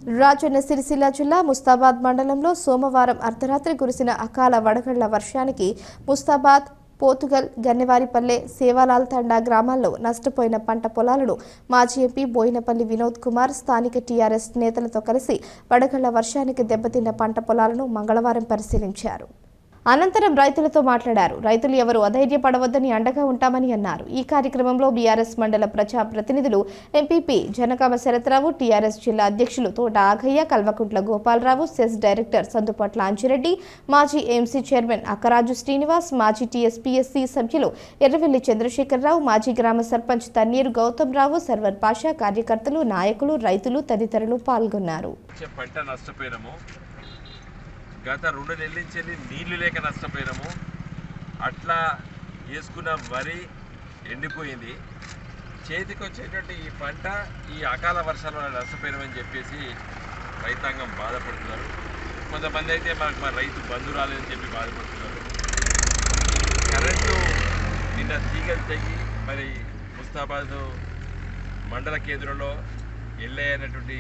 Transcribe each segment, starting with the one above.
రాజన్న సిరిసిల్ల జిల్లా ముస్తాబాద్ మండలంలో సోమవారం అర్ధరాత్రి కురిసిన అకాల వడగళ్ల వర్షానికి ముస్తాబాద్, పోతుగల్, గన్నెవారిపల్లె, సేవాలాల్ తండా గ్రామాల్లో నష్టపోయిన పంట పొలాలను మాజీ ఎంపీ బోయినపల్లి వినోద్ కుమార్ స్థానిక టీఆర్ఎస్ నేతలతో కలిసి వడగళ్ల వర్షానికి దెబ్బతిన్న పంట పొలాలను మంగళవారం పరిశీలించారు. అనంతరం రైతులతో మాట్లాడారు. రైతులు ఎవరు అధైర్యపడవద్దని అండగా ఉంటామని అన్నారు. ఈ కార్యక్రమంలో బీఆర్ఎస్ మండల ప్రజా ప్రతినిధులు ఎంపీపీ జనగామ శరత్రావు, టీఆర్ఎస్ జిల్లా అధ్యక్షులు తోట ఆగయ్య, కల్వకుంట్ల గోపాలరావు, సెస్ డైరెక్టర్ సందుపట్ల అంజిరెడ్డి, మాజీ ఎంసీ చైర్మన్ అక్కరాజు శ్రీనివాస్, మాజీ టీఎస్పీఎస్సీ సభ్యులు ఎర్రవెల్లి చంద్రశేఖరరావు, మాజీ గ్రామ సర్పంచ్ తన్నీరు గౌతమ్ రావు, సర్వర్ పాషా, కార్యకర్తలు, నాయకులు, రైతులు తదితరులు పాల్గొన్నారు. గత 2 నెలల నుంచి నీళ్లు లేక నష్టపోయినాము. అట్లా వేసుకున్న వరి ఎండిపోయింది. చేతికి వచ్చేటువంటి ఈ పంట ఈ అకాల వర్షాల వల్ల నష్టపోయినామని చెప్పేసి రైతాంగం బాధపడుతున్నారు. కొంతమంది అయితే మన రైతు బంధు రాలేదని చెప్పి బాధపడుతున్నారు. కరెంటు నిన్న తీగలు తెగి మరి ముస్తాబాద్ మండల కేంద్రంలో ఎల్లయ్య అనేటువంటి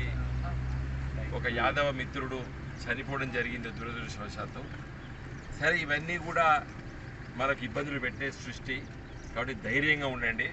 ఒక యాదవ మిత్రుడు చనిపోవడం జరిగింది దురదృష్టవశాత్తు. సరే, ఇవన్నీ కూడా మనకు ఇబ్బందులు పెట్టే సృష్టి. కాబట్టి ధైర్యంగా ఉండండి.